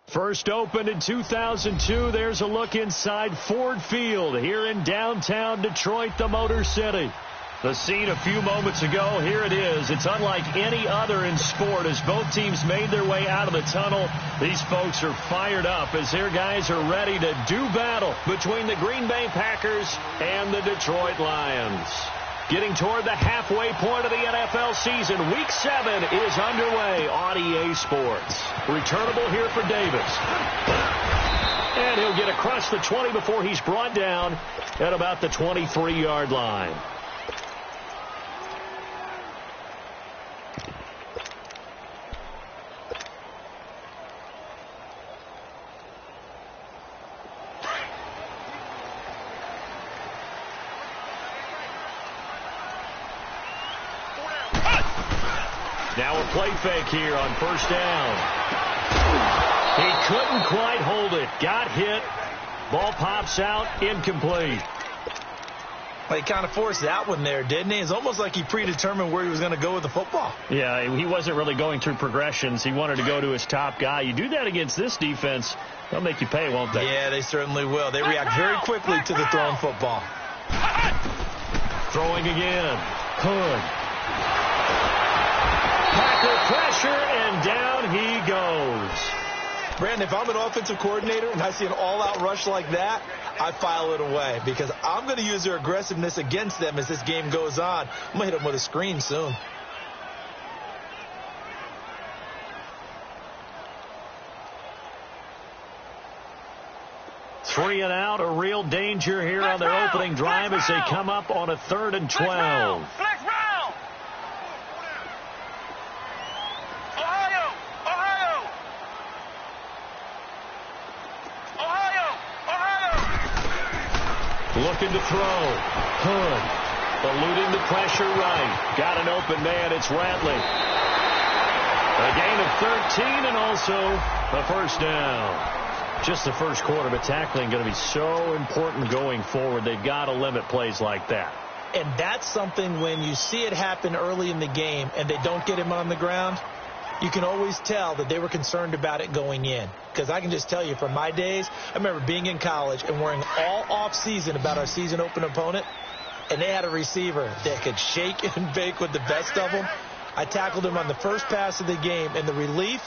First opened in 2002. There's a look inside Ford Field here in downtown Detroit, the Motor City. The scene a few moments ago, here it is. It's unlike any other in sport as both teams made their way out of the tunnel. These folks are fired up as their guys are ready to do battle between the Green Bay Packers and the Detroit Lions. Getting toward the halfway point of the NFL season, Week 7 is underway on EA Sports. Returnable here for Davis. And he'll get across the 20 before he's brought down at about the 23-yard line. Now a play fake here on first down. He couldn't quite hold it. Got hit. Ball pops out. Incomplete. Well, he kind of forced that one there, didn't he? It's almost like he predetermined where he was going to go with the football. Yeah, he wasn't really going through progressions. He wanted to go to his top guy. You do that against this defense, they'll make you pay, won't they? Yeah, they certainly will. They react very quickly to the thrown football. Throwing again. Hood. Packer pressure, and down he goes. Brandon, if I'm an offensive coordinator and I see an all-out rush like that, I file it away because I'm going to use their aggressiveness against them as this game goes on. I'm going to hit them with a screen soon. Three and out, a real danger here on their opening drive as they come up on a 3rd and 12. Looking to throw. Hood. Eluding the pressure right. Got an open man. It's Ratley. A gain of 13 and also a first down. Just the first quarter, but tackling going to be so important going forward. They've got to limit plays like that. And that's something when you see it happen early in the game and they don't get him on the ground, you can always tell that they were concerned about it going in. Because I can just tell you from my days, I remember being in college and worrying all off-season about our season open opponent, and they had a receiver that could shake and bake with the best of them. I tackled him on the first pass of the game, and the relief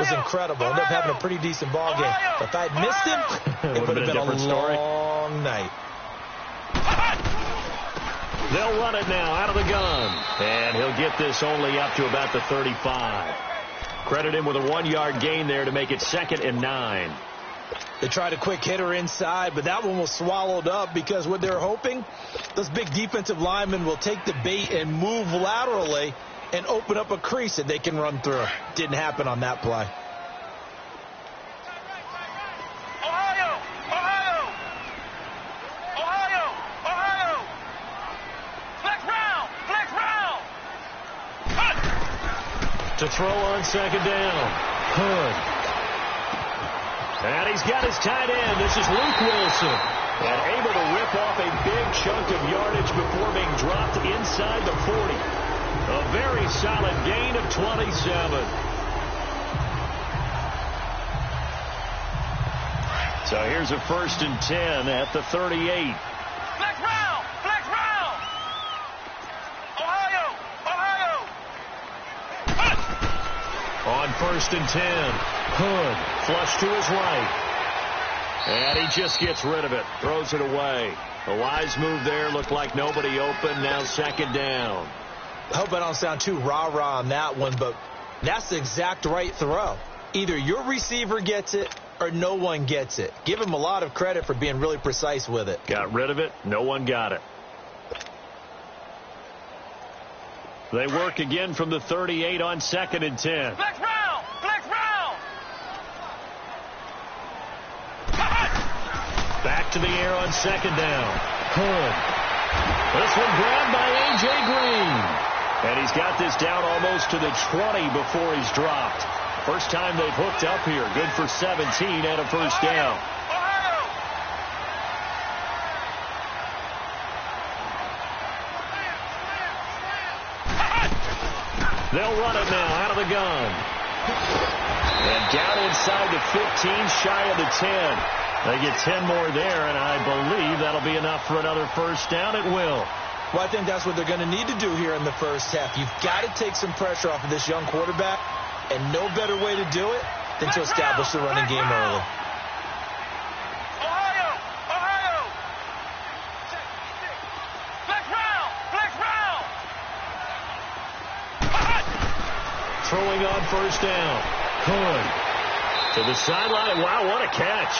was incredible. Ended up having a pretty decent ball game. But if I had missed him, it would have been a long night. They'll run it now out of the gun. And he'll get this only up to about the 35. Credit him with a 1-yard gain there to make it 2nd and 9. They tried a quick hitter inside, but that one was swallowed up because what they're hoping, those big defensive linemen will take the bait and move laterally and open up a crease that they can run through. Didn't happen on that play. To throw on 2nd down. Hood. And he's got his tight end. This is Luke Wilson. And able to rip off a big chunk of yardage before being dropped inside the 40. A very solid gain of 27. So here's a 1st and 10 at the 38. On 1st and 10, Hood flush to his right. And he just gets rid of it, throws it away. A wise move there, looked like nobody open, now 2nd down. I hope I don't sound too rah-rah on that one, but that's the exact right throw. Either your receiver gets it or no one gets it. Give him a lot of credit for being really precise with it. Got rid of it, no one got it. They work again from the 38 on 2nd and 10. Flex round! Flex round! Back to the air on 2nd down. Hood. This one grabbed by A.J. Green. And he's got this down almost to the 20 before he's dropped. First time they've hooked up here. Good for 17 and a first down. They'll run it now out of the gun. And down inside the 15, shy of the 10. They get 10 more there, and I believe that'll be enough for another first down. It will. Well, I think that's what they're going to need to do here in the first half. You've got to take some pressure off of this young quarterback, and no better way to do it than to establish the running game early. Ohio! Flex round! Throwing on first down. Hood to the sideline. Wow, what a catch.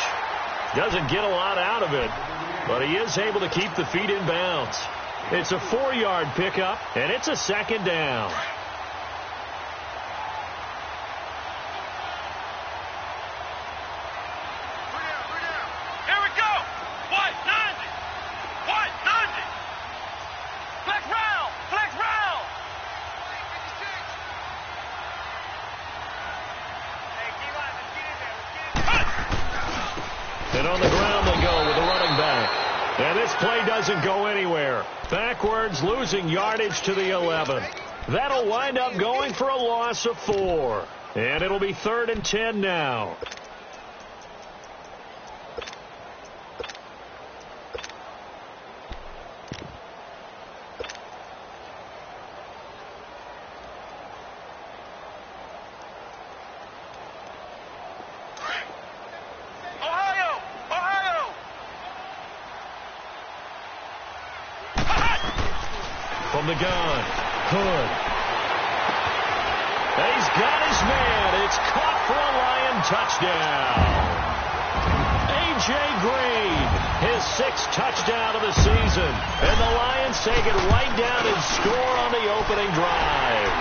Doesn't get a lot out of it, but he is able to keep the feet in bounds. It's a 4-yard pickup, and it's a second down. Here we go! White, 90! Flex round! Hey, D-line, let's get in there. And on the ground they go with the running back. And this play doesn't go anywhere. Backwards, losing yardage to the 11. That'll wind up going for a loss of 4. And it'll be 3rd and 10 now. From the gun, Hood. And he's got his man. It's caught for a Lion touchdown. A.J. Green, his 6th touchdown of the season. And the Lions take it right down and score on the opening drive.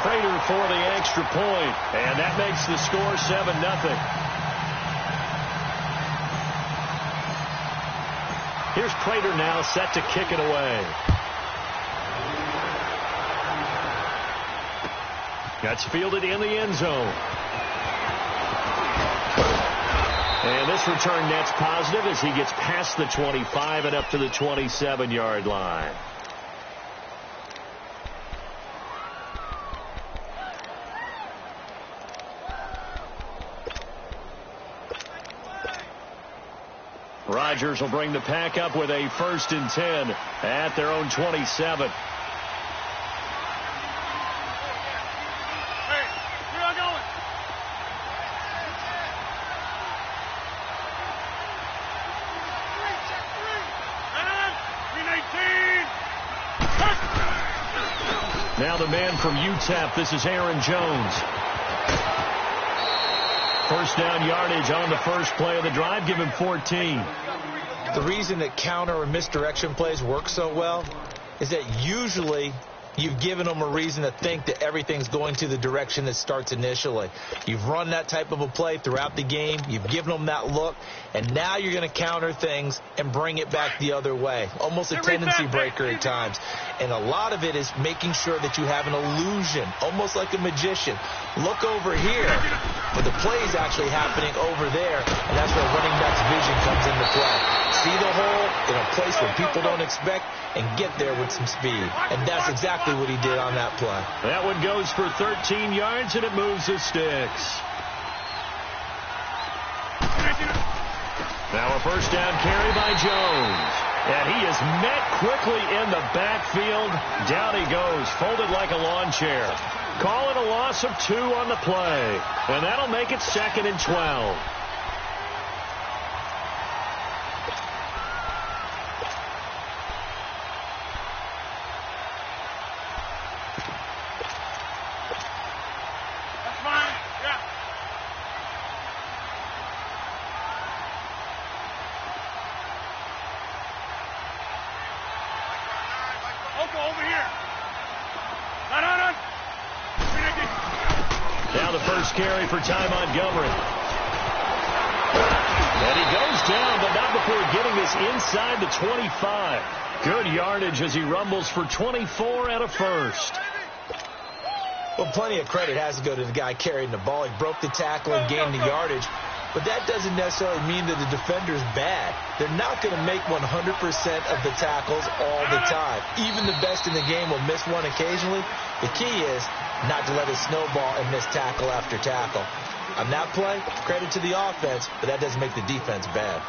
Prater for the extra point, and that makes the score 7-0. Here's Prater now set to kick it away. That's fielded in the end zone. And this return net's positive as he gets past the 25 and up to the 27-yard line. Rodgers will bring the pack up with a 1st and 10 at their own 27. Now the man from UTEP, this is Aaron Jones. First down yardage on the first play of the drive, give him 14. The reason that counter or misdirection plays work so well is that usually you've given them a reason to think that everything's going to the direction that starts initially. You've run that type of a play throughout the game. You've given them that look, and now you're going to counter things and bring it back the other way. Almost a tendency breaker at times. And a lot of it is making sure that you have an illusion, almost like a magician. Look over here, but the play is actually happening over there, and that's where running back's vision comes into play. See the hole in a place where people don't expect and get there with some speed. And that's exactly what he did on that play. That one goes for 13 yards, and it moves the sticks. Now a first down carry by Jones. And he is met quickly in the backfield. Down he goes, folded like a lawn chair. Call it a loss of 2 on the play. And that'll make it 2nd and 12. Now the first carry for Ty Montgomery. And he goes down, but not before getting this inside the 25. Good yardage as he rumbles for 24 and a first. Well, plenty of credit has to go to the guy carrying the ball. He broke the tackle and gained the yardage. but that doesn't necessarily mean that the defender's bad. They're not going to make 100% of the tackles all the time. Even the best in the game will miss one occasionally. The key is not to let it snowball and miss tackle after tackle. On that play, credit to the offense, but that doesn't make the defense bad.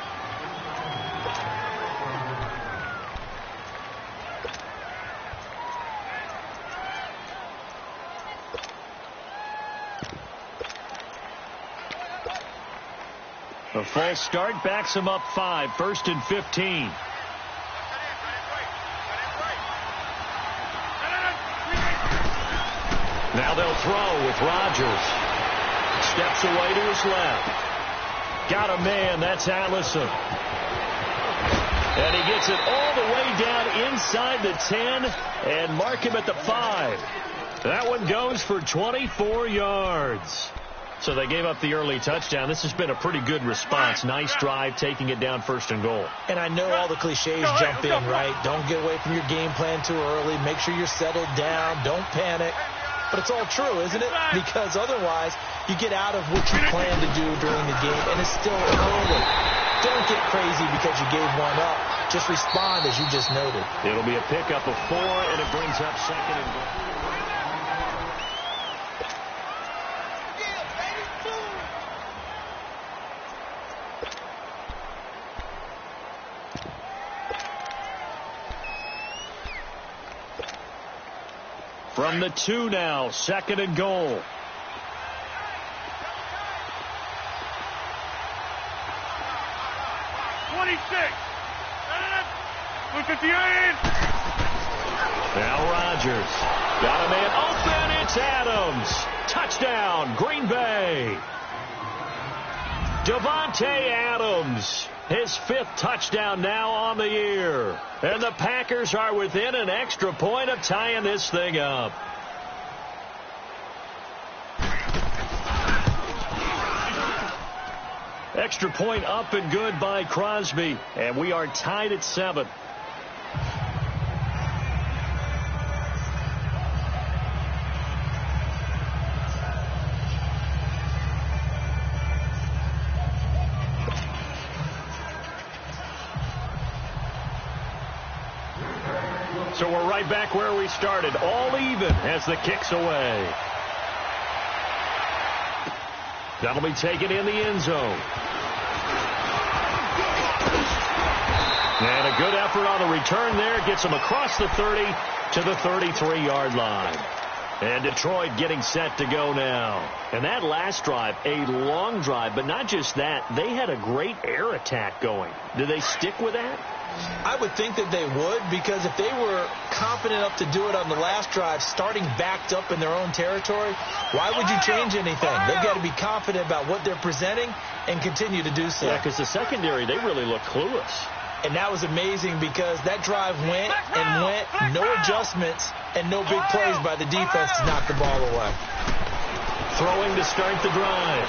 A false start backs him up 5, 1st and 15. Now they'll throw with Rodgers. Steps away to his left. Got a man, that's Allison. And he gets it all the way down inside the 10 and mark him at the 5. That one goes for 24 yards. So they gave up the early touchdown. This has been a pretty good response. Nice drive, taking it down 1st and goal. And I know all the cliches jump in, right? Don't get away from your game plan too early. Make sure you're settled down. Don't panic. But it's all true, isn't it? Because otherwise, you get out of what you plan to do during the game, and it's still early. Don't get crazy because you gave one up. Just respond as you just noted. It'll be a pickup of 4, and it brings up 2nd and goal. From the 2 now, 2nd and goal. Now Rodgers. Got a man open. It's Adams. Touchdown, Green Bay. Davante Adams. His 5th touchdown now on the year. And the Packers are within an extra point of tying this thing up. Extra point up and good by Crosby. And we are tied at 7. So we're right back where we started, all even as the kick's away. That'll be taken in the end zone. And a good effort on the return there. Gets him across the 30 to the 33-yard line. And Detroit getting set to go now. And that last drive, a long drive, but not just that. They had a great air attack going. Do they stick with that? I would think that they would, because if they were confident enough to do it on the last drive, starting backed up in their own territory, why would you change anything? They've got to be confident about what they're presenting and continue to do so. Yeah, because the secondary, they really look clueless. And that was amazing because that drive went and went, no adjustments, and no big plays by the defense to knock the ball away. Throwing to start the drive.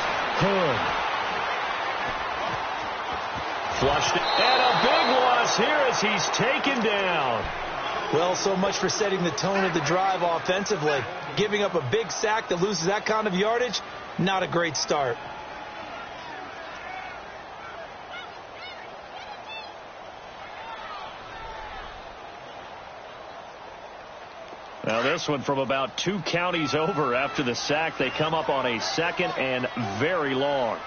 Flushed it. And a big loss here as he's taken down. Well, so much for setting the tone of the drive offensively. Giving up a big sack that loses that kind of yardage, not a great start. Now this one from about 2 counties over after the sack. They come up on a 2nd and very long.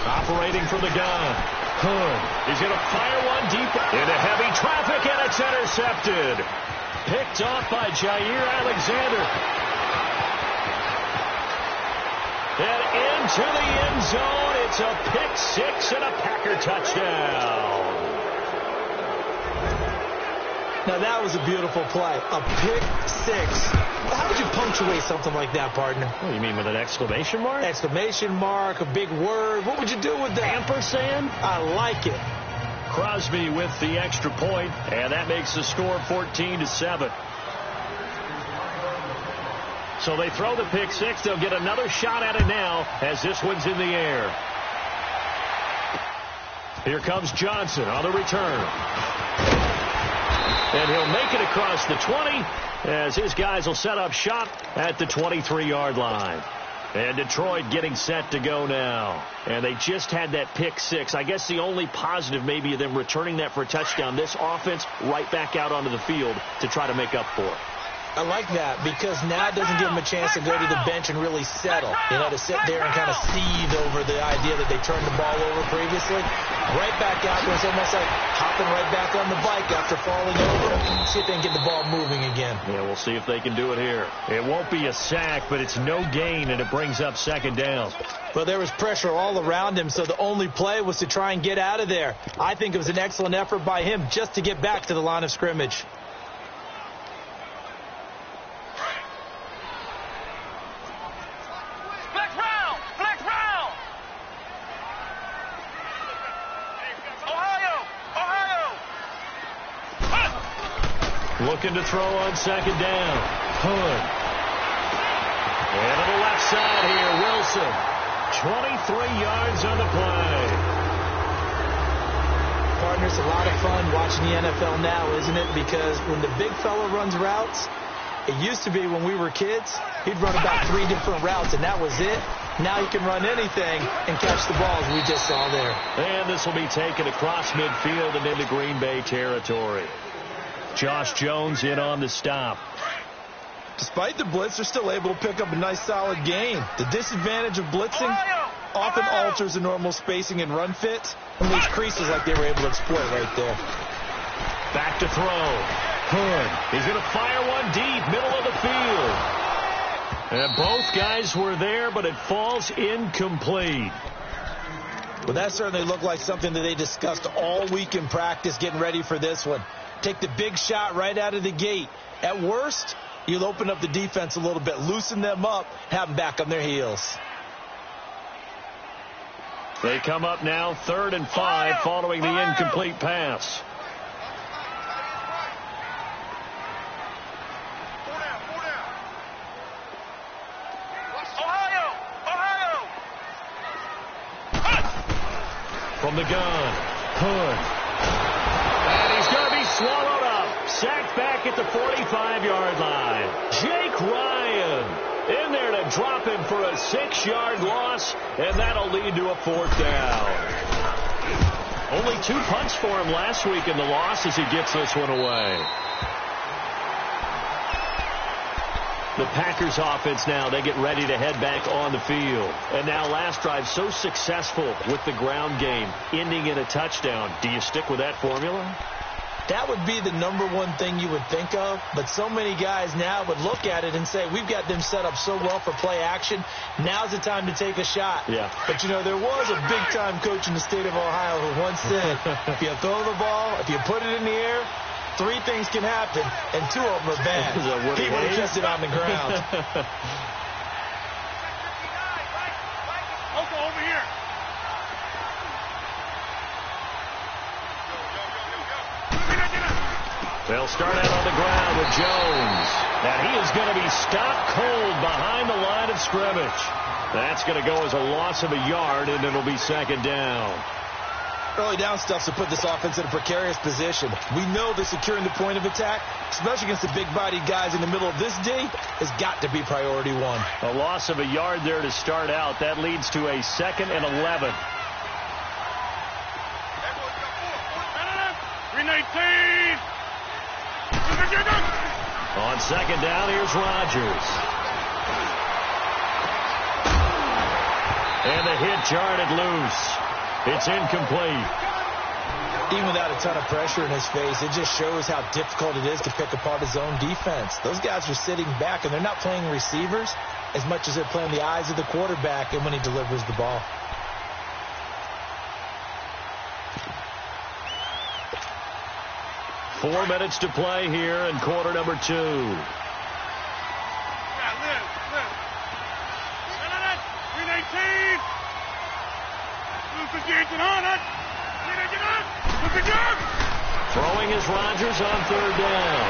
Operating from the gun. Hood is going to fire one deep into heavy traffic, and it's intercepted. Picked off by Jair Alexander. And into the end zone. It's a pick 6 and a Packer touchdown. Now, that was a beautiful play. A pick 6. How would you punctuate something like that, partner? What do you mean, with an exclamation mark? Exclamation mark, a big word. What would you do with that? Ampersand? I like it. Crosby with the extra point, and that makes the score 14-7. So they throw the pick 6. They'll get another shot at it now as this one's in the air. Here comes Johnson on the return. And he'll make it across the 20 as his guys will set up shop at the 23-yard line. And Detroit getting set to go now. And they just had that pick six. I guess the only positive maybe of them returning that for a touchdown. This offense right back out onto the field to try to make up for it. I like that because now it doesn't give them a chance to go to the bench and really settle. To sit there and kind of seethe over the idea that they turned the ball over previously. Right back out there. It's almost like hopping right back on the bike after falling over. See if they can get the ball moving again. Yeah, we'll see if they can do it here. It won't be a sack, but it's no gain, and it brings up second down. Well, there was pressure all around him, so the only play was to try and get out of there. I think it was an excellent effort by him just to get back to the line of scrimmage. Looking to throw on second down. Hood. And to the left side here, Wilson. 23 yards on the play. Partners, a lot of fun watching the NFL now, isn't it? Because when the big fella runs routes, it used to be when we were kids, he'd run about 3 different routes, and that was it. Now he can run anything and catch the balls we just saw there. And this will be taken across midfield and into Green Bay territory. Josh Jones in on the stop. Despite the blitz, they're still able to pick up a nice solid gain. The disadvantage of blitzing often alters the normal spacing and run fit and leaves creases like they were able to exploit right there. Back to throw. Hood. He's going to fire one deep, middle of the field. And both guys were there, but it falls incomplete. Well, that certainly looked like something that they discussed all week in practice getting ready for this one. Take the big shot right out of the gate. At worst, you'll open up the defense a little bit, loosen them up, have them back on their heels. They come up now 3rd and 5 following the incomplete pass. From the gun, Hood. And he's going to be swallowed up. Sacked back at the 45-yard line. Jake Ryan in there to drop him for a 6-yard loss, and that'll lead to a 4th down. Only 2 punts for him last week in the loss as he gets this one away. The Packers offense now, they get ready to head back on the field. And now last drive so successful with the ground game, ending in a touchdown. Do you stick with that formula? That would be the number one thing you would think of, but so many guys now would look at it and say, we've got them set up so well for play action, now's the time to take a shot. Yeah. But, there was a big-time coach in the state of Ohio who once said, if you throw the ball, if you put it in the air, 3 things can happen, and 2 of them are bad. He would have kept it on the ground. Over here. They'll start out on the ground with Jones. And he is going to be stopped cold behind the line of scrimmage. That's going to go as a loss of a yard, and it'll be 2nd down. Early down stuff to put this offense in a precarious position. We know that securing the point of attack, especially against the big-bodied guys in the middle of this day, has got to be priority 1. A loss of a yard there to start out. That leads to a 2nd and 11. 319. On 2nd down, here's Rodgers. And the hit jarred loose. It's incomplete. Even without a ton of pressure in his face, it just shows how difficult it is to pick apart his own defense. Those guys are sitting back, and they're not playing receivers as much as they're playing the eyes of the quarterback and when he delivers the ball. Four minutes to play here in quarter number 2. Throwing is Rodgers on 3rd down.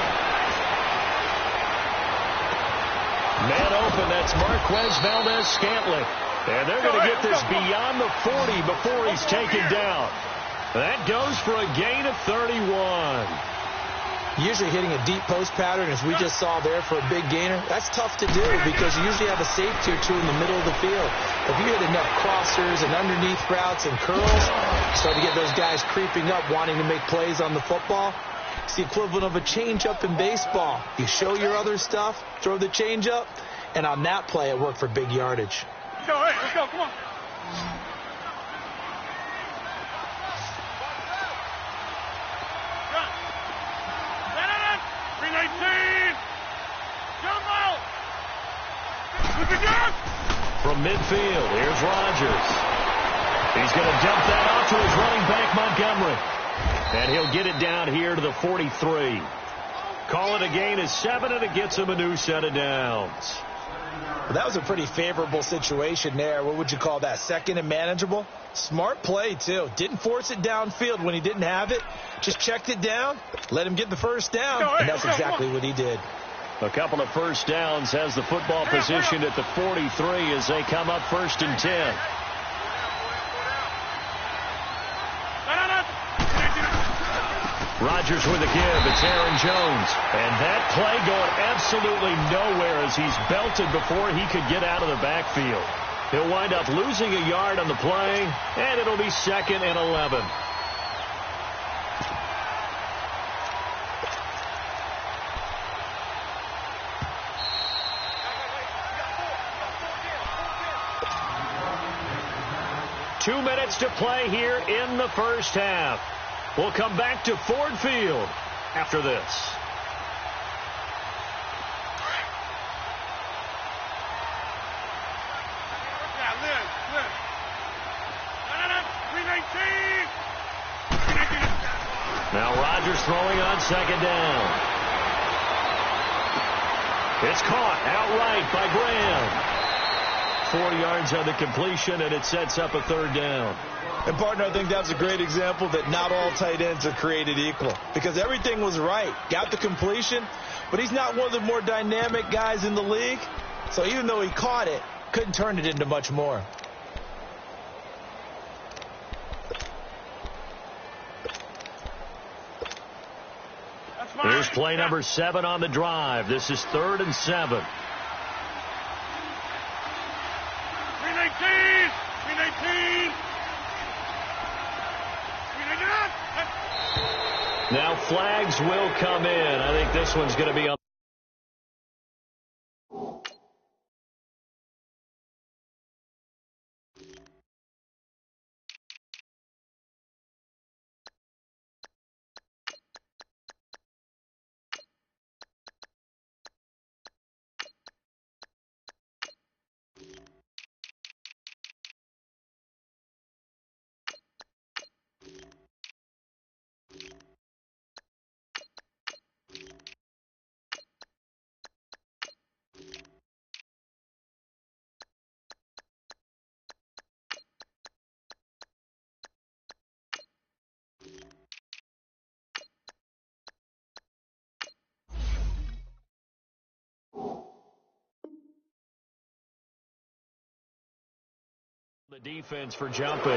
Man open, that's Marquez Valdez-Scantling. And they're going to get this beyond the 40 before he's taken down. That goes for a gain of 31. Usually hitting a deep post pattern, as we just saw there for a big gainer, that's tough to do because you usually have a safety or two in the middle of the field. If you hit enough crossers and underneath routes and curls, start to get those guys creeping up, wanting to make plays on the football. It's the equivalent of a changeup in baseball. You show your other stuff, throw the changeup, and on that play, it worked for big yardage. Let's go, hey, let's go, come on. From midfield, here's Rodgers. He's going to dump that off to his running back, Montgomery. And he'll get it down here to the 43. Call it a gain of 7, and it gets him a new set of downs. Well, that was a pretty favorable situation there. What would you call that? Second and manageable? Smart play, too. Didn't force it downfield when he didn't have it. Just checked it down, let him get the first down, and that's exactly what he did. A couple of first downs has the football positioned at the 43 as they come up 1st and 10. Rodgers with a give. It's Aaron Jones. And that play going absolutely nowhere as he's belted before he could get out of the backfield. He'll wind up losing a yard on the play, and it'll be 2nd and 11. Two minutes to play here in the first half. We'll come back to Ford Field after this. Now Rodgers throwing on 2nd down. It's caught outright by Graham. 4 yards on the completion, and it sets up a 3rd down. And, partner, I think that's a great example that not all tight ends are created equal because everything was right. Got the completion, but he's not one of the more dynamic guys in the league. So even though he caught it, couldn't turn it into much more. Here's play number 7 on the drive. This is 3rd and 7. Now flags will come in. I think this one's going to be on. The defense for jumping.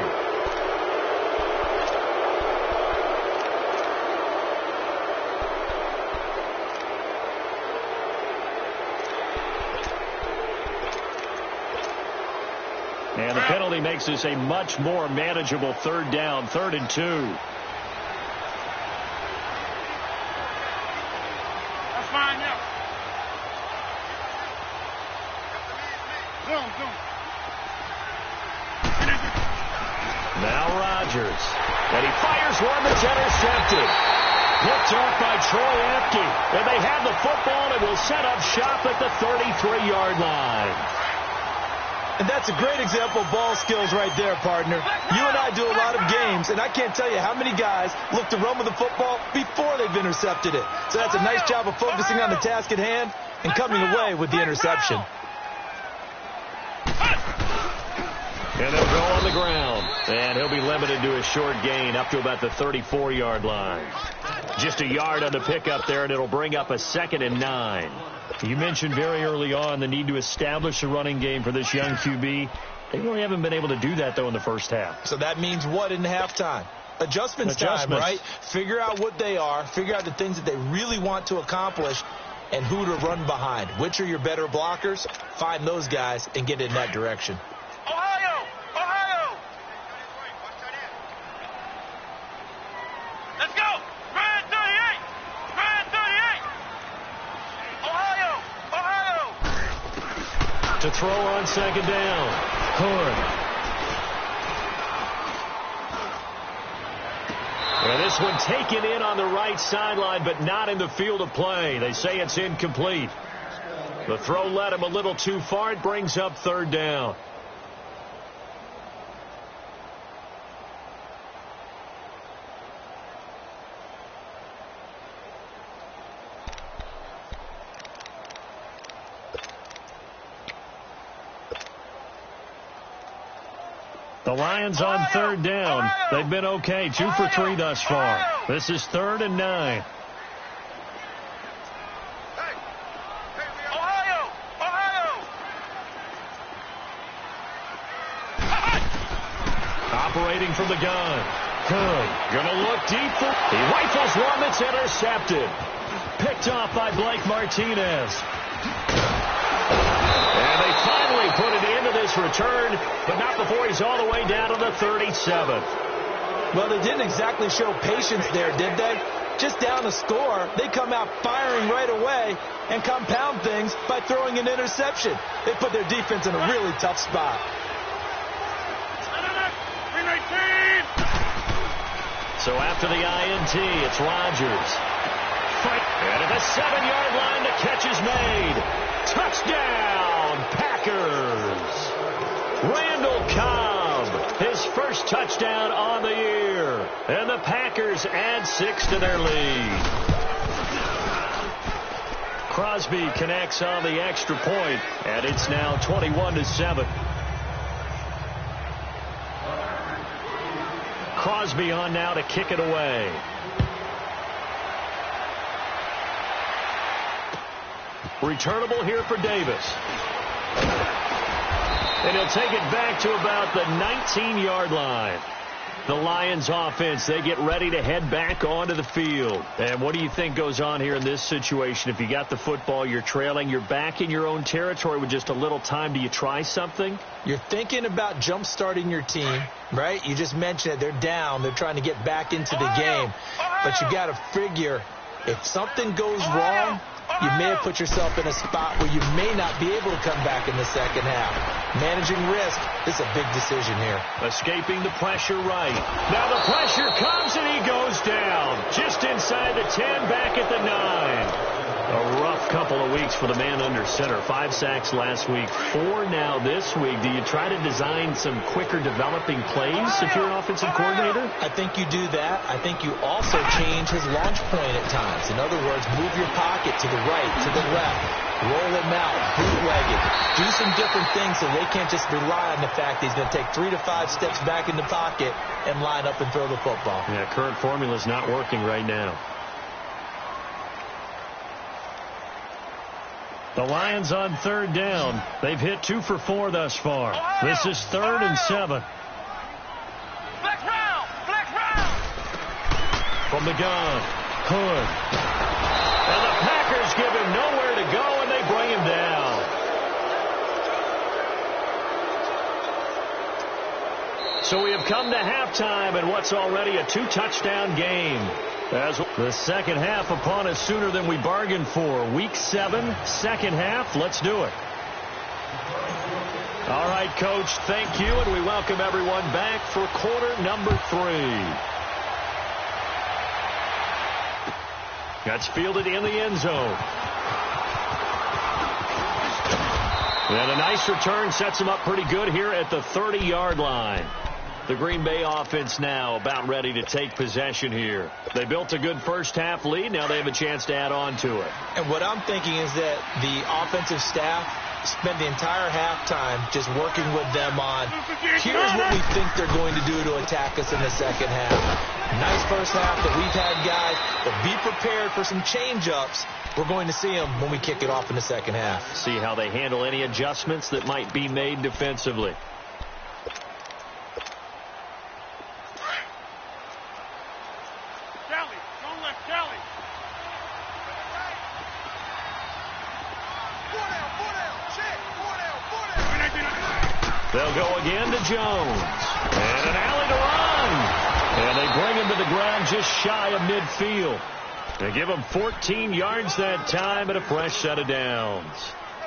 And the penalty makes this a much more manageable 3rd down, 3rd and 2. That's fine, yeah. Zoom. Now Rodgers. And he fires one that's intercepted. Picked off by Troy Apke. And they have the football and will set up shop at the 33-yard line. And that's a great example of ball skills right there, partner. You and I do a lot of games, and I can't tell you how many guys look to run with the football before they've intercepted it. So that's a nice job of focusing on the task at hand and coming away with the interception. And they'll go on the ground. And he'll be limited to a short gain up to about the 34-yard line. Just a yard on the pickup there, and it'll bring up a 2nd and 9. You mentioned very early on the need to establish a running game for this young QB. They really haven't been able to do that, though, in the first half. So that means what in halftime? Adjustments time, right? Figure out what they are, figure out the things that they really want to accomplish, and who to run behind. Which are your better blockers? Find those guys and get in that direction. Ohio! Ohio! Let's go! Red 38! Red 38! Ohio! Ohio! To throw on second down. Hood. And this one taken in on the right sideline, but not in the field of play. They say it's incomplete. The throw led him a little too far. It brings up third down. The Lions on third down. They've been okay. 2 for 3 thus far. This is 3rd and 9. Ohio! Ohio! Operating from the gun. Good. Gonna look deep. He rifles one that's intercepted. Picked off by Blake Martinez. And they finally put it into this return, but not before he's all the way down to the 37th. Well, they didn't exactly show patience there, did they? Just down a score, they come out firing right away and compound things by throwing an interception. They put their defense in a really tough spot. 319! So after the INT, it's Rodgers. And at the 7-yard line, the catch is made. Touchdown, Packers. Randall Cobb, his first touchdown on the year. And the Packers add 6 to their lead. Crosby connects on the extra point, and it's now 21-7. Crosby on now to kick it away. Returnable here for Davis. And he'll take it back to about the 19-yard line. The Lions offense, they get ready to head back onto the field. And what do you think goes on here in this situation? If you got the football, you're trailing, you're back in your own territory with just a little time. Do you try something? You're thinking about jump-starting your team, right? You just mentioned it. They're down. They're trying to get back into the game. But you got to figure if something goes wrong, you may have put yourself in a spot where you may not be able to come back in the second half. Managing risk is a big decision here. Escaping the pressure right. Now the pressure comes and he goes down. Just inside the 10, back at the 9. A rough couple of weeks for the man under center. 5 sacks last week, 4 now this week. Do you try to design some quicker developing plays if you're an offensive coordinator? I think you do that. I think you also change his launch point at times. In other words, move your pocket to the right, to the left. Roll him out, bootleg it. Do some different things so they can't just rely on the fact that he's going to take 3 to 5 steps back in the pocket and line up and throw the football. Yeah, current formula is not working right now. The Lions on third down. They've hit 2 for 4 thus far. This is 3rd and 7. Flex round! Flex round! From the gun, Hood. And the Packers give him nowhere to go, and they bring him down. So we have come to halftime in what's already a 2-touchdown game. As the second half upon us sooner than we bargained for. Week 7, second half. Let's do it. All right, Coach, thank you, and we welcome everyone back for quarter number 3. That's fielded in the end zone. And a nice return sets him up pretty good here at the 30-yard line. The Green Bay offense now about ready to take possession here. They built a good first half lead. Now they have a chance to add on to it. And what I'm thinking is that the offensive staff spent the entire halftime just working with them on, here's what we think they're going to do to attack us in the second half. Nice first half that we've had, guys, but be prepared for some change-ups. We're going to see them when we kick it off in the second half. See how they handle any adjustments that might be made defensively. They'll go again to Jones. And an alley to run. And they bring him to the ground just shy of midfield. They give him 14 yards that time and a fresh set of downs.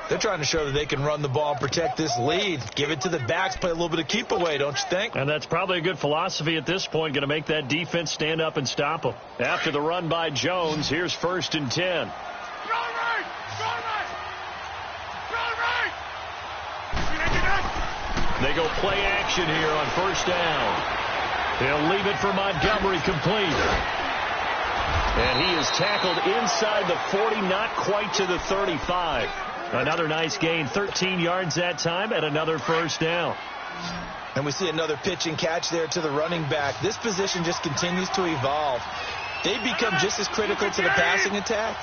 They're trying to show that they can run the ball and protect this lead. Give it to the backs, play a little bit of keep away, don't you think? And that's probably a good philosophy at this point, going to make that defense stand up and stop them. After the run by Jones, here's 1st and 10. They go play action here on 1st down. He'll leave it for Montgomery, complete. And he is tackled inside the 40, not quite to the 35. Another nice gain, 13 yards that time, and another 1st down. And we see another pitch and catch there to the running back. This position just continues to evolve. They become just as critical to the passing attack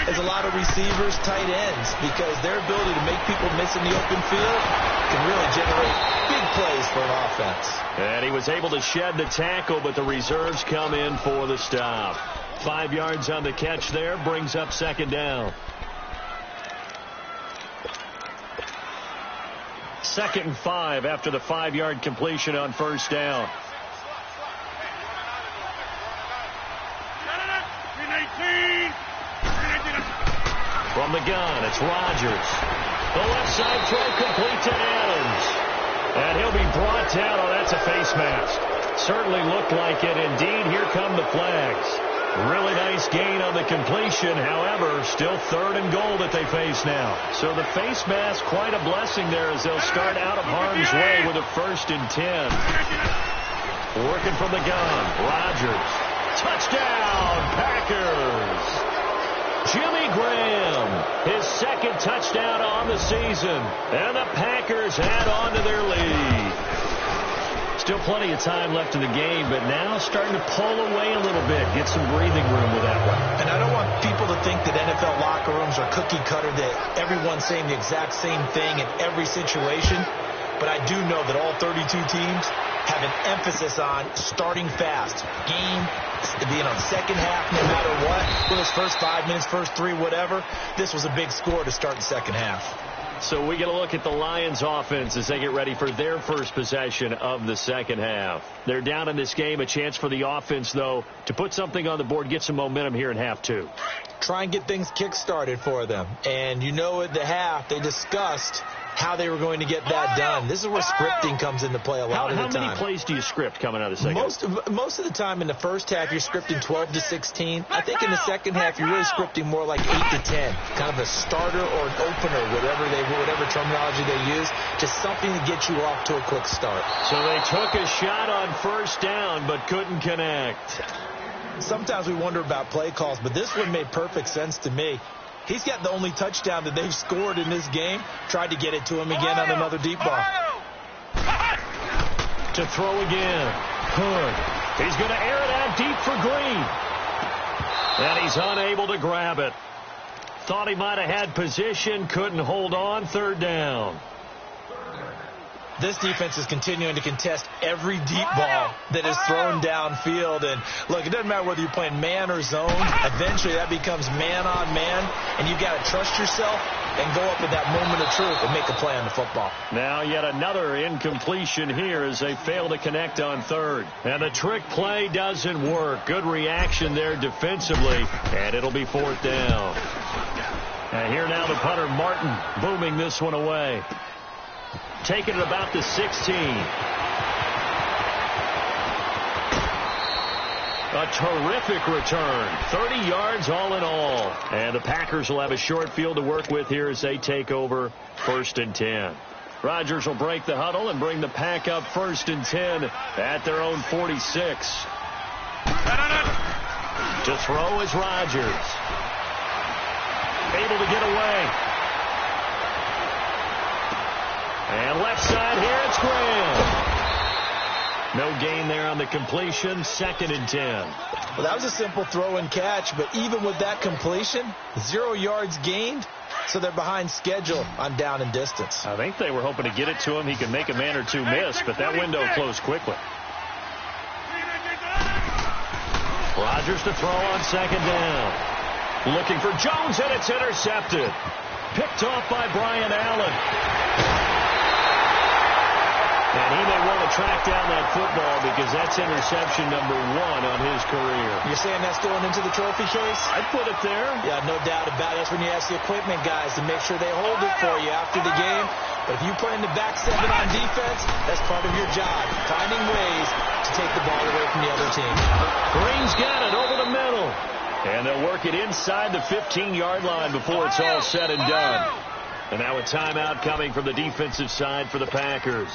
as a lot of receivers, tight ends, because their ability to make people miss in the open field can really generate big plays for an offense. And he was able to shed the tackle, but the reserves come in for the stop. 5 yards on the catch there, brings up 2nd down. 2nd and 5 after the 5-yard completion on 1st down. From the gun, it's Rodgers. The left side throw complete to Adams. And he'll be brought down. Oh, that's a face mask. Certainly looked like it. Indeed, here come the flags. Really nice gain on the completion. However, still 3rd and goal that they face now. So the face mask, quite a blessing there as they'll start out of harm's way with a 1st and 10. Working from the gun, Rodgers. Touchdown, Packers. Jimmy Graham, his 2nd touchdown on the season. And the Packers add on to their lead. Still plenty of time left in the game, but now starting to pull away a little bit, get some breathing room with that one. And I don't want people to think that NFL locker rooms are cookie cutter, that everyone's saying the exact same thing in every situation. But I do know that all 32 teams have an emphasis on starting fast. Game, second half, no matter what. Whether it's first 5 minutes, first 3, whatever. This was a big score to start the second half. So we get a look at the Lions offense as they get ready for their first possession of the second half. They're down in this game. A chance for the offense, though, to put something on the board, get some momentum here in half 2. Try and get things kick-started for them. And you know at the half, they discussed how they were going to get that done. This is where scripting comes into play a lot of the time. How many plays do you script coming out of the second half? Most of the time in the first half, you're scripting 12 to 16. I think in the second half, you're really scripting more like 8 to 10. Kind of a starter or an opener, whatever terminology they use. Just something to get you off to a quick start. So they took a shot on 1st down, but couldn't connect. Sometimes we wonder about play calls, but this one made perfect sense to me. He's got the only touchdown that they've scored in this game. Tried to get it to him again on another deep ball. To throw again. Hood. He's going to air it out deep for Green. And he's unable to grab it. Thought he might have had position. Couldn't hold on. 3rd down. This defense is continuing to contest every deep ball that is thrown downfield. And, look, it doesn't matter whether you're playing man or zone. Eventually that becomes man on man, and you've got to trust yourself and go up at that moment of truth and make a play on the football. Now yet another incompletion here as they fail to connect on 3rd. And the trick play doesn't work. Good reaction there defensively, and it'll be 4th down. And here now the punter, Martin, booming this one away. Taking it about the 16. A terrific return. 30 yards all in all. And the Packers will have a short field to work with here as they take over 1st and 10. Rodgers will break the huddle and bring the Pack up 1st and 10 at their own 46. To throw is Rodgers. Able to get away. And left side here, it's Graham. No gain there on the completion, 2nd and 10. Well, that was a simple throw and catch, but even with that completion, 0 yards gained, so they're behind schedule on down and distance. I think they were hoping to get it to him. He could make a man or two miss, but that window closed quickly. Rodgers to throw on 2nd down. Looking for Jones, and it's intercepted. Picked off by Brian Allen. And he may want to track down that football because that's interception number 1 on his career. You're saying that's going into the trophy case? I'd put it there. Yeah, no doubt about it. That's when you ask the equipment guys to make sure they hold it for you after the game. But if you play in the back 7 on defense, that's part of your job, finding ways to take the ball away from the other team. Green's got it over the middle. And they'll work it inside the 15-yard line before it's all said and done. And now a timeout coming from the defensive side for the Packers.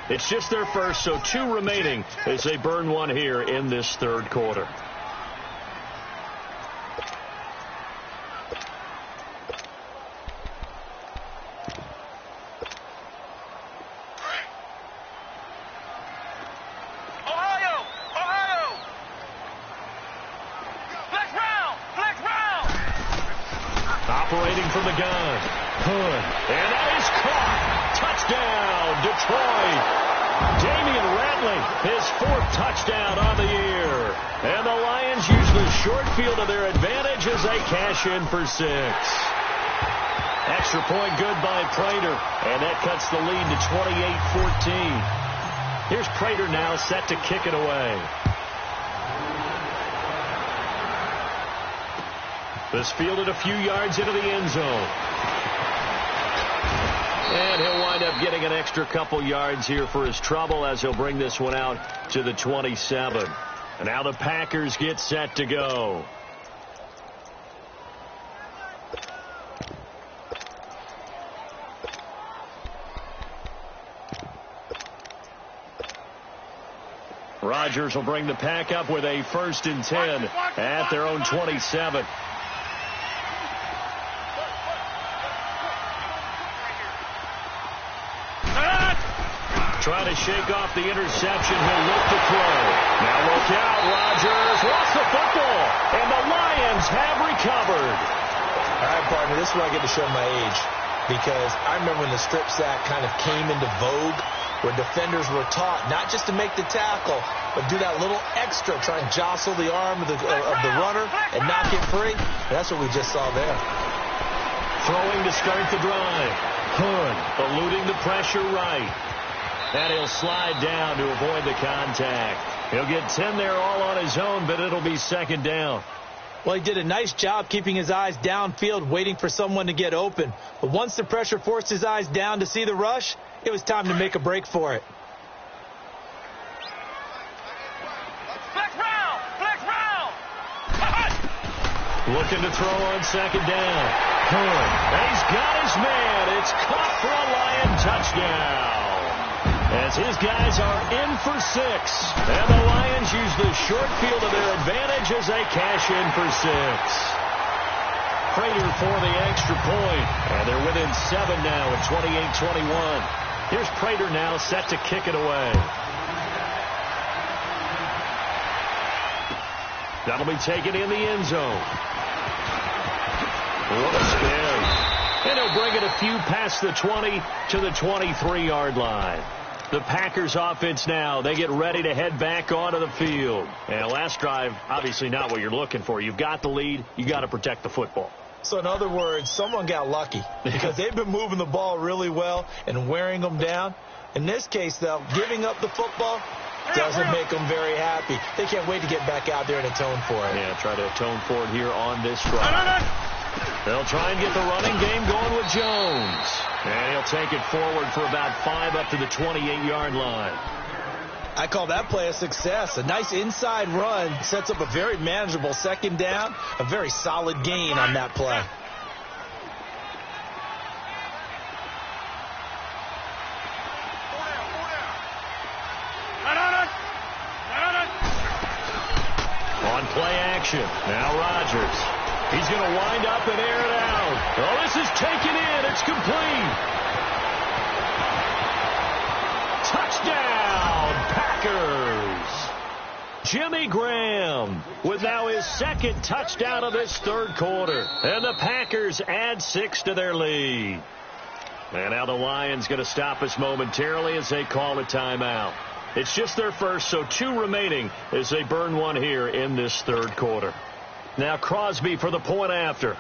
It's just their first, so 2 remaining as they burn one here in this third quarter. Operating from the gun. Hood. And that is caught. Touchdown, Detroit. Damian Ratley, his 4th touchdown on the year. And the Lions use the short field to their advantage as they cash in for 6. Extra point good by Prater. And that cuts the lead to 28-14. Here's Prater now set to kick it away. This fielded a few yards into the end zone. And he'll wind up getting an extra couple yards here for his trouble as he'll bring this one out to the 27. And now the Packers get set to go. Rodgers will bring the pack up with a 1st and 10 at their own 27. Trying to shake off the interception. He'll look to throw. Now look out. Rodgers lost the football. And the Lions have recovered. All right, partner, this is where I get to show my age. Because I remember when the strip sack kind of came into vogue, where defenders were taught not just to make the tackle, but do that little extra, try and jostle the arm of the runner and knock it free. And that's what we just saw there. Throwing to start the drive. Hood eluding the pressure right. And he'll slide down to avoid the contact. He'll get 10 there all on his own, but it'll be 2nd down. Well, he did a nice job keeping his eyes downfield, waiting for someone to get open. But once the pressure forced his eyes down to see the rush, it was time to make a break for it. Flex round! Flex round! Looking to throw on 2nd down. Hood. He's got his man. It's caught for a Lion touchdown. As his guys are in for 6. And the Lions use the short field to their advantage as they cash in for 6. Prater for the extra point. And they're within 7 now at 28-21. Here's Prater now set to kick it away. That'll be taken in the end zone. What a spin. And he'll bring it a few past the 20 to the 23-yard line. The Packers offense now, they get ready to head back onto the field. And last drive, obviously not what you're looking for. You've got the lead. You got to protect the football. So in other words, someone got lucky because they've been moving the ball really well and wearing them down. In this case, though, giving up the football doesn't make them very happy. They can't wait to get back out there and atone for it. Yeah, try to atone for it here on this drive. They'll try and get the running game going with Jones. And he'll take it forward for about 5 up to the 28-yard line. I call that play a success. A nice inside run sets up a very manageable 2nd down. A very solid gain on that play. On play action. Now Rodgers. He's going to wind up and air it out. Oh, this is taken in. It's complete. Touchdown, Packers. Jimmy Graham with now his 2nd touchdown of this third quarter. And the Packers add 6 to their lead. And now the Lions going to stop us momentarily as they call a timeout. It's just their first, so 2 remaining as they burn one here in this third quarter. Now Crosby for the point after.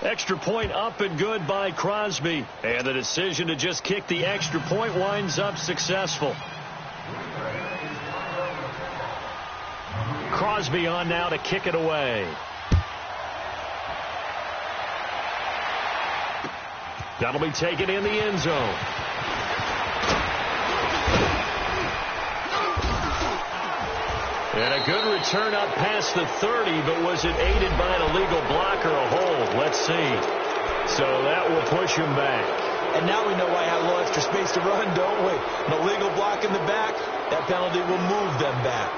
Extra point up and good by Crosby. And the decision to just kick the extra point winds up successful. Crosby on now to kick it away. That'll be taken in the end zone. And a good return up past the 30, but was it aided by an illegal block or a hold? Let's see. So that will push him back. And now we know why I have a little extra space to run, don't we? An illegal block in the back, that penalty will move them back.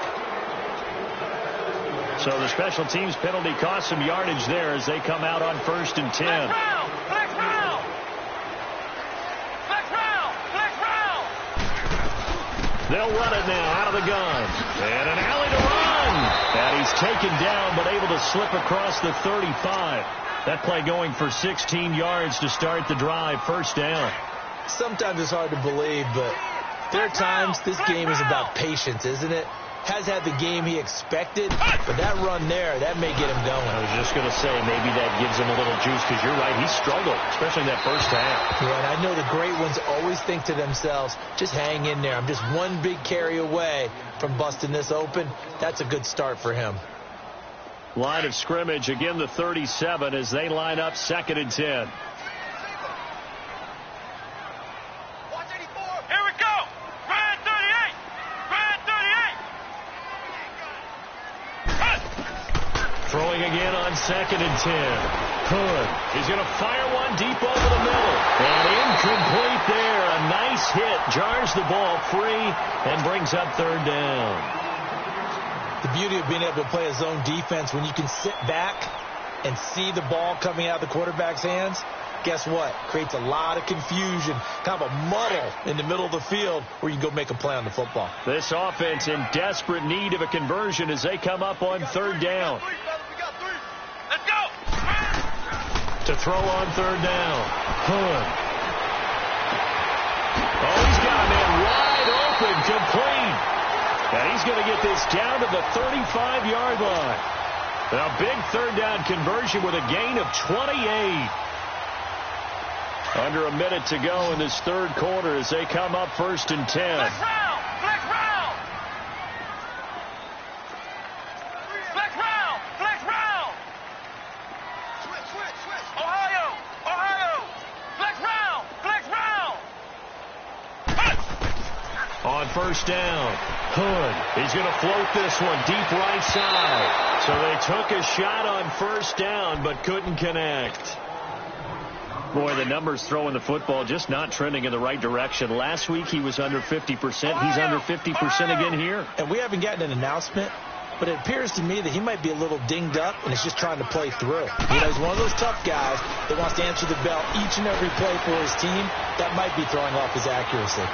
So the special teams penalty cost some yardage there as they come out on 1st and 10. Flex round! Flex round! Flex round! They'll run it now out of the gun. And an alley to run. And he's taken down but able to slip across the 35. That play going for 16 yards to start the drive. First down. Sometimes it's hard to believe, but there are times this game is about patience, isn't it? Has had the game he expected, but that run there, that may get him going. I was just going to say, maybe that gives him a little juice, because you're right, he struggled, especially in that first half. Yeah, and I know the great ones always think to themselves, just hang in there. I'm just one big carry away from busting this open. That's a good start for him. Line of scrimmage, again the 37 as they line up 2nd and 10. Throwing again on 2nd and 10. Hood is going to fire one deep over the middle. And incomplete there. A nice hit. Jars the ball free and brings up 3rd down. The beauty of being able to play a zone defense when you can sit back and see the ball coming out of the quarterback's hands, guess what? Creates a lot of confusion, kind of a muddle in the middle of the field where you can go make a play on the football. This offense in desperate need of a conversion as they come up on 3rd down. Let's go! To throw on 3rd down. Hood. Oh, he's got a man wide open, complete. And he's going to get this down to the 35-yard line. A big 3rd down conversion with a gain of 28. Under a minute to go in this 3rd quarter as they come up 1st and 10. Flex round! Flex round! Flex round! Flex round! Switch! Ohio! Flex round! Flex round! On 1st down, Hood is going to float this one deep right side. So they took a shot on 1st down but couldn't connect. Boy, the numbers throwing the football just not trending in the right direction. Last week he was under 50%. He's under 50% again here. And we haven't gotten an announcement, but it appears to me that he might be a little dinged up and is just trying to play through. You know, he's one of those tough guys that wants to answer the bell each and every play for his team. That might be throwing off his accuracy.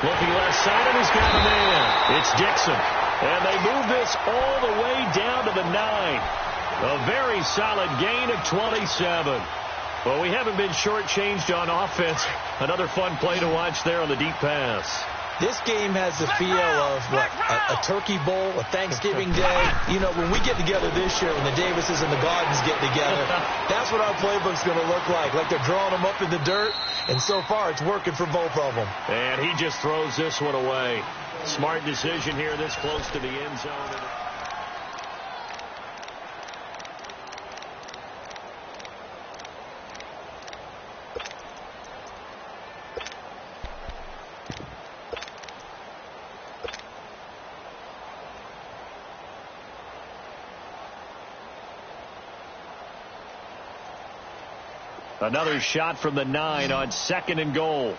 Looking left side, and he's got a man. It's Dixon. And they move this all the way down to the 9. A very solid gain of 27. Well, we haven't been shortchanged on offense. Another fun play to watch there on the deep pass. This game has the feel of, what, a turkey bowl, a Thanksgiving day. You know, when we get together this year, when the Davises and the Gardens get together, that's what our playbook's going to look like they're drawing them up in the dirt, and so far it's working for both of them. And he just throws this one away. Smart decision here this close to the end zone. Another shot from the 9 on 2nd and goal.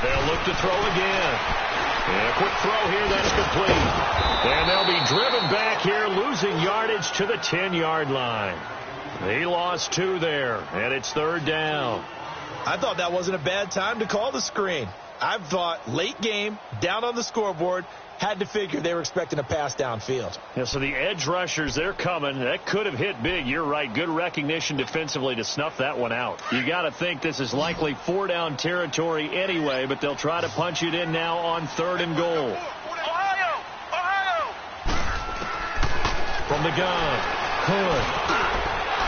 They'll look to throw again. And a quick throw here, that's complete. And they'll be driven back here, losing yardage to the 10-yard line. He lost 2 there, and it's 3rd down. I thought that wasn't a bad time to call the screen. I thought late game, down on the scoreboard, had to figure they were expecting a pass downfield. Yeah, so the edge rushers, they're coming. That could have hit big. You're right. Good recognition defensively to snuff that one out. You got to think this is likely 4-down territory anyway, but they'll try to punch it in now on 3rd and goal. Ohio! From the gun, Hood.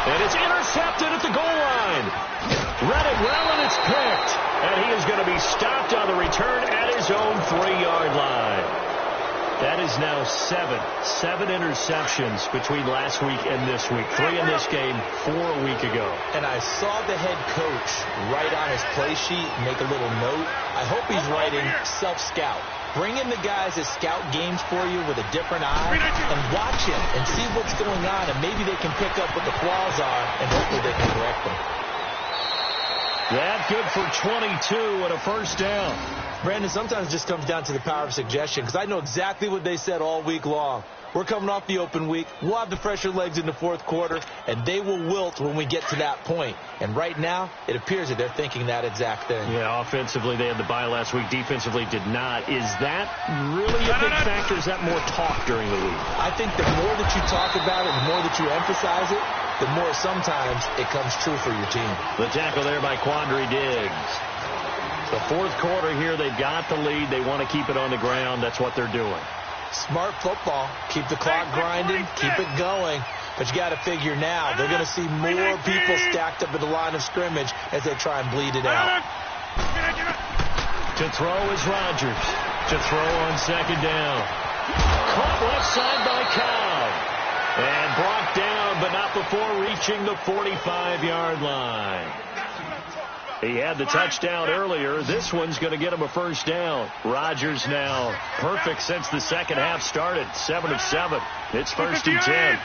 And it's intercepted at the goal line. Read it well, and it's picked. And he is going to be stopped on the return at his own 3-yard line. That is now seven interceptions between last week and this week. 3 in this game, 4 a week ago. And I saw the head coach write on his play sheet, make a little note. I hope he's writing self-scout. Bring in the guys that scout games for you with a different eye and watch him and see what's going on, and maybe they can pick up what the flaws are, and hopefully they can correct them. That good for 22 and a first down. Brandon, sometimes it just comes down to the power of suggestion, because I know exactly what they said all week long. We're coming off the open week. We'll have the fresher legs in the fourth quarter, and they will wilt when we get to that point. And right now, it appears that they're thinking that exact thing. Yeah, offensively, they had the bye last week. Defensively, did not. Is that really a big factor? Is that more talk during the week? I think the more that you talk about it, the more that you emphasize it, the more sometimes it comes true for your team. The tackle there by Quandre Diggs. The fourth quarter here, they've got the lead. They want to keep it on the ground. That's what they're doing. Smart football. Keep the clock grinding. Keep it going. But you got to figure now, they're going to see more people stacked up at the line of scrimmage as they try and bleed it out. To throw is Rodgers. To throw on second down. Caught left side by Cobb. And brought down, but not before reaching the 45-yard line. He had the touchdown earlier. This one's going to get him a first down. Rodgers now perfect since the second half started. 7 of 7. It's 1st and 10.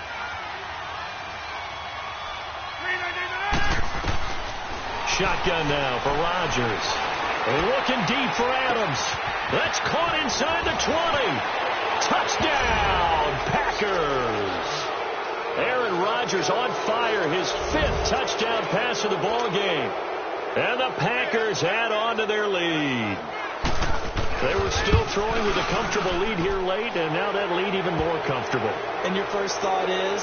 Shotgun now for Rodgers. Looking deep for Adams. That's caught inside the 20. Touchdown, Packers. Aaron Rodgers on fire. His 5th touchdown pass of the ball game. And the Packers add on to their lead. They were still throwing with a comfortable lead here late, and now that lead even more comfortable. And your first thought is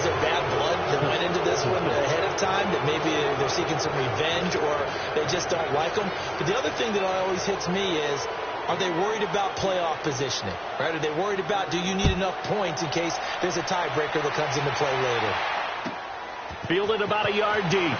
there bad blood that went into this one ahead of time, that maybe they're seeking some revenge or they just don't like them? But the other thing that always hits me is, are they worried about playoff positioning? Right? Are they worried about, do you need enough points in case there's a tiebreaker that comes into play later? Fielded about a yard deep.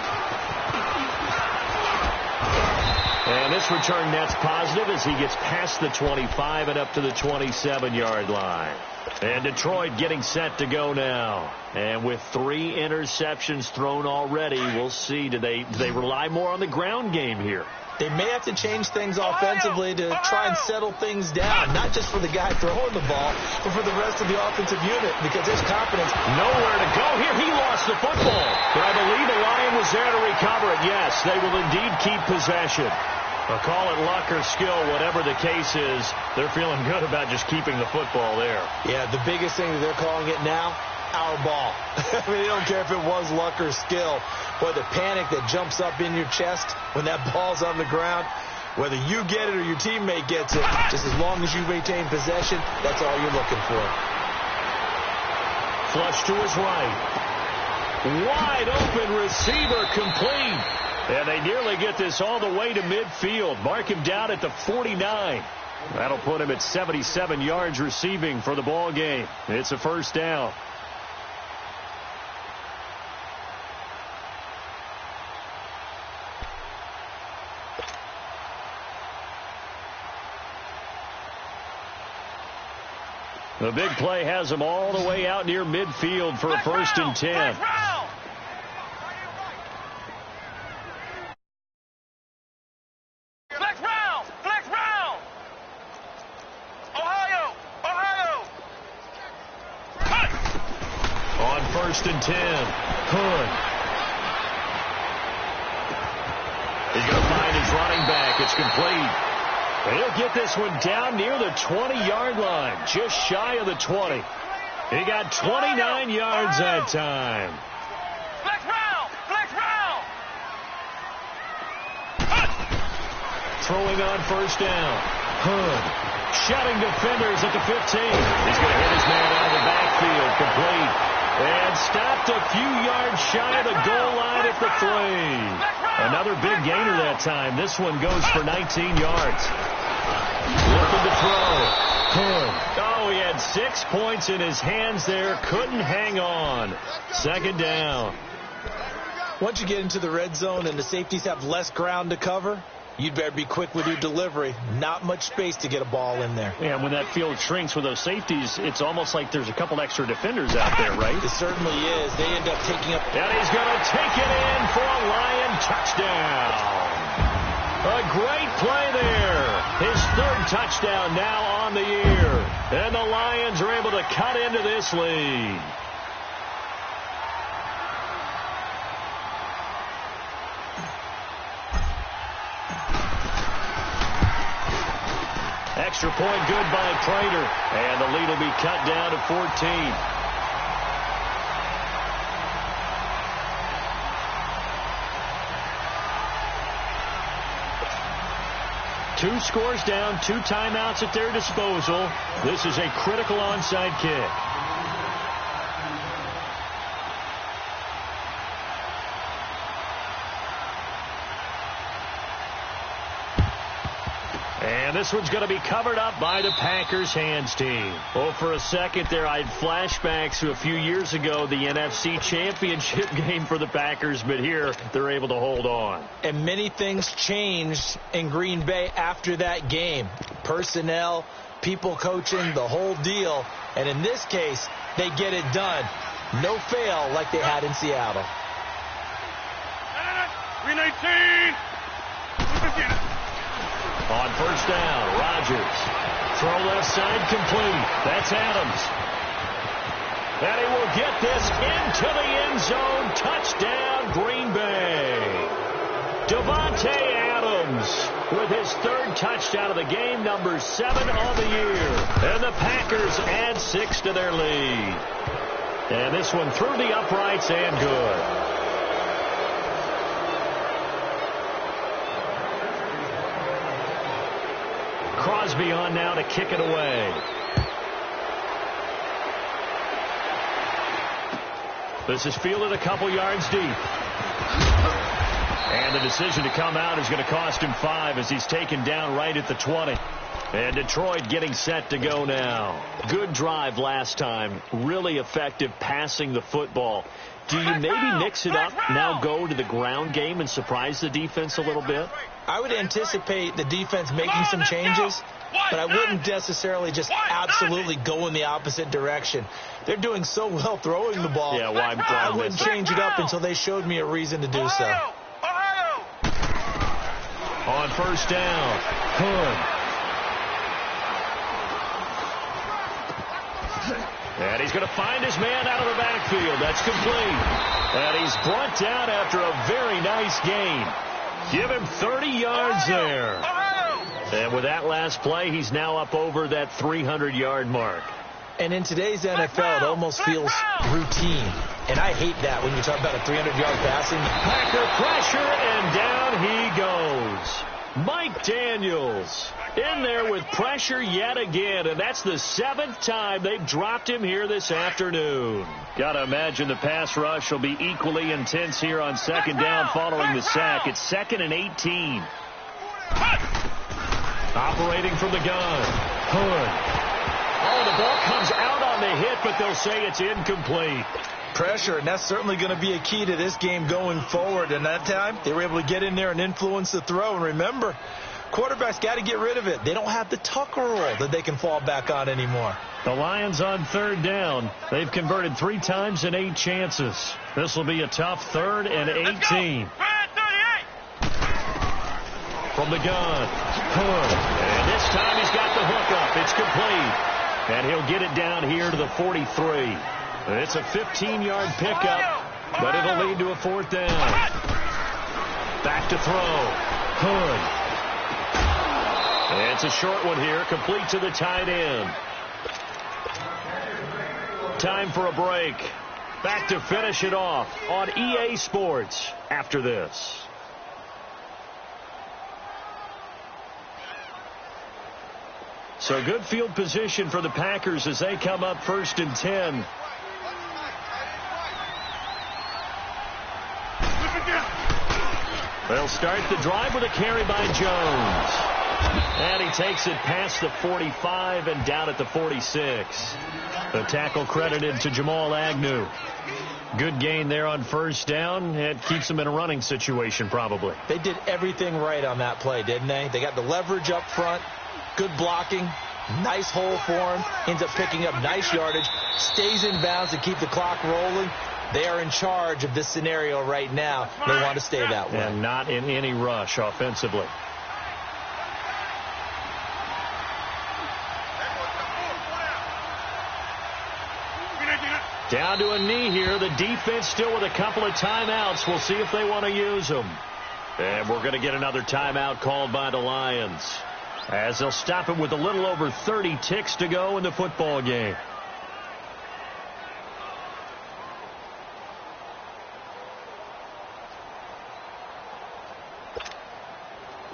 And this return net's positive as he gets past the 25 and up to the 27-yard line. And Detroit getting set to go now. And with 3 interceptions thrown already, we'll see. Do they rely more on the ground game here? They may have to change things offensively to try and settle things down, not just for the guy throwing the ball, but for the rest of the offensive unit, because there's confidence. Nowhere to go here. He lost the football. But I believe the Lion was there to recover it. Yes, they will indeed keep possession. I'll call it luck or skill, whatever the case is. They're feeling good about just keeping the football there. Yeah, the biggest thing that they're calling it now, our ball. I mean, they don't care if it was luck or skill. Boy, the panic that jumps up in your chest when that ball's on the ground, whether you get it or your teammate gets it, just as long as you maintain possession, that's all you're looking for. Flush to his right. Wide open receiver complete. And they nearly get this all the way to midfield. Mark him down at the 49. That'll put him at 77 yards receiving for the ball game. It's a first down. The big play has him all the way out near midfield for a 1st and 10. On 1st and 10, Hood. He's going to find his running back. It's complete. He'll get this one down near the 20-yard line, just shy of the 20. He got 29 yards that time. Flex round! Flex round! Throwing on 1st down. Hood. Shutting defenders at the 15. He's going to hit his man out of the backfield. Complete. And stopped a few yards shy of the goal line at the 3. Another big gainer that time. This one goes for 19 yards. Looking to throw. Hood. Oh, he had 6 points in his hands there. Couldn't hang on. Second down. Once you get into the red zone and the safeties have less ground to cover, you'd better be quick with your delivery. Not much space to get a ball in there. Yeah, when that field shrinks with those safeties, it's almost like there's a couple extra defenders out there, right? It certainly is. They end up taking up. And he's going to take it in for a Lion touchdown. A great play there. His third touchdown now on the year. And the Lions are able to cut into this lead. Extra point good by Prater. And the lead will be cut down to 14. Two scores down, 2 timeouts at their disposal. This is a critical onside kick. And this one's going to be covered up by the Packers hands team. Oh, for a second there, I had flashbacks to a few years ago, the NFC Championship game for the Packers, but here they're able to hold on. And many things changed in Green Bay after that game. Personnel, people coaching, the whole deal. And in this case, they get it done. No fail like they had in Seattle. 319. On first down, Rodgers. Throw left side complete. That's Adams. And he will get this into the end zone. Touchdown, Green Bay. Davante Adams with his third touchdown of the game, number 7 on the year. And the Packers add 6 to their lead. And this one through the uprights and good. Crosby on now to kick it away. This is fielded a couple yards deep. And the decision to come out is going to cost him 5 as he's taken down right at the 20. And Detroit getting set to go now. Good drive last time. Really effective passing the football. Do you maybe mix it up, now go to the ground game and surprise the defense a little bit? I would anticipate the defense making some changes, but I wouldn't necessarily just absolutely go in the opposite direction. They're doing so well throwing the ball. Yeah, well, I wouldn't change it up until they showed me a reason to do so. On first down, Hood. And he's going to find his man out of the backfield. That's complete. And he's brought down after a very nice gain. Give him 30 yards there. And with that last play, he's now up over that 300-yard mark. And in today's NFL, it almost feels routine. And I hate that when you talk about a 300-yard passing. Packer pressure, and down he goes. Mike Daniels in there with pressure yet again, and that's the 7th time they've dropped him here this afternoon. Got to imagine the pass rush will be equally intense here on second down following the sack. It's 2nd and 18. Operating from the gun, Hood. Oh, the ball comes out on the hit, but they'll say it's incomplete. Pressure, and that's certainly going to be a key to this game going forward. And that time, they were able to get in there and influence the throw. And remember, quarterbacks got to get rid of it. They don't have the Tucker rule that they can fall back on anymore. The Lions on third down. They've converted 3 times in 8 chances. This will be a tough 3rd and 18. From the gun, Hood. And this time he's got the hook up. It's complete. And he'll get it down here to the 43. It's a 15-yard pickup, but it'll lead to a 4th down. Back to throw. Hood. And it's a short one here, complete to the tight end. Time for a break. Back to finish it off on EA Sports after this. So good field position for the Packers as they come up 1st and 10. They'll start the drive with a carry by Jones. And he takes it past the 45 and down at the 46. The tackle credited to Jamal Agnew. Good gain there on first down. It keeps them in a running situation probably. They did everything right on that play, didn't they? They got the leverage up front, good blocking, nice hole for him, ends up picking up nice yardage, stays in bounds to keep the clock rolling. They are in charge of this scenario right now. They want to stay that way. And not in any rush offensively. Down to a knee here. The defense still with a couple of timeouts. We'll see if they want to use them. And we're going to get another timeout called by the Lions, as they'll stop it with a little over 30 ticks to go in the football game.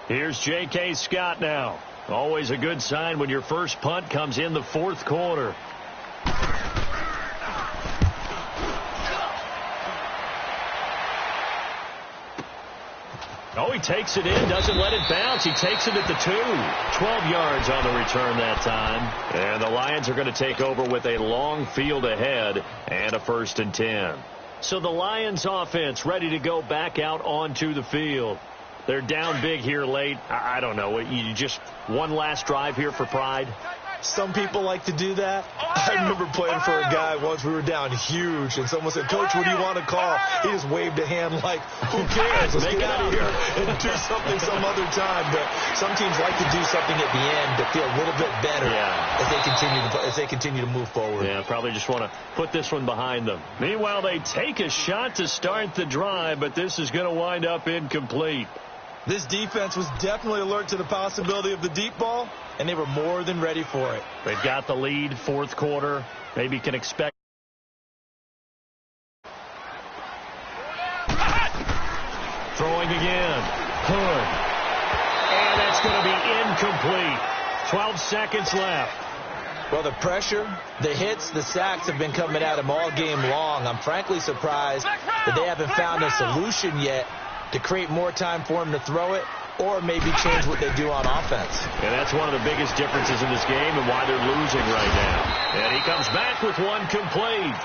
Here's J.K. Scott now. Always a good sign when your first punt comes in the fourth quarter. Oh, he takes it in, doesn't let it bounce. He takes it at the 2. 12 yards on the return that time. And the Lions are going to take over with a long field ahead and a 1st and 10. So the Lions offense ready to go back out onto the field. They're down big here late. I don't know. You just one last drive here for pride? Some people like to do that. I remember playing for a guy once. We were down huge, and someone said, "Coach, what do you want to call?" He just waved a hand like, "Who cares? Let's get out of here and do something some other time." But some teams like to do something at the end to feel a little bit better as they continue to move forward. Yeah, probably just want to put this one behind them. Meanwhile, they take a shot to start the drive, but this is going to wind up incomplete. This defense was definitely alert to the possibility of the deep ball, and they were more than ready for it. They've got the lead, fourth quarter. Maybe can expect. Throwing again. Hood. And that's going to be incomplete. 12 seconds left. Well, the pressure, the hits, the sacks have been coming at him all game long. I'm frankly surprised that they haven't found a solution yet to create more time for him to throw it, or maybe change what they do on offense. And that's one of the biggest differences in this game and why they're losing right now. And he comes back with one complete.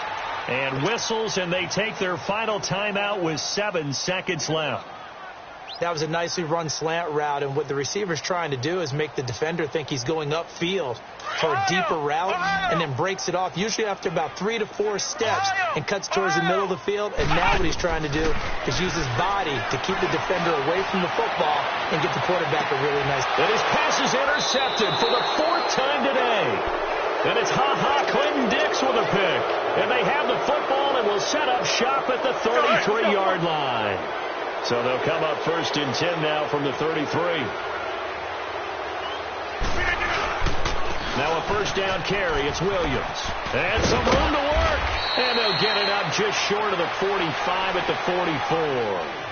And whistles, and they take their final timeout with 7 seconds left. That was a nicely run slant route, and what the receiver's trying to do is make the defender think he's going upfield for a deeper route, and then breaks it off, usually after about 3 to 4 steps, and cuts towards the middle of the field. And now what he's trying to do is use his body to keep the defender away from the football and get the quarterback a really nice. And his pass is intercepted for the 4th time today. And it's Clinton Dix with a pick. And they have the football and will set up shop at the 33-yard line. So they'll come up 1st and 10 now from the 33. Now a first down carry. It's Williams. And some room to work. And they'll get it up just short of the 45 at the 44.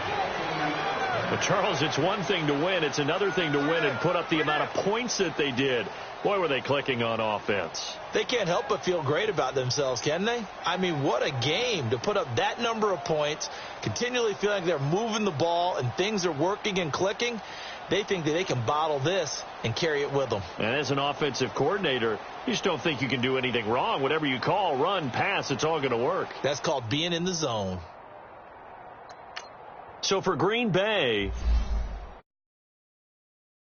But, Charles, it's one thing to win. It's another thing to win and put up the amount of points that they did. Boy, were they clicking on offense. They can't help but feel great about themselves, can they? I mean, what a game to put up that number of points, continually feeling they're moving the ball and things are working and clicking. They think that they can bottle this and carry it with them. And as an offensive coordinator, you just don't think you can do anything wrong. Whatever you call, run, pass, it's all going to work. That's called being in the zone. So for Green Bay,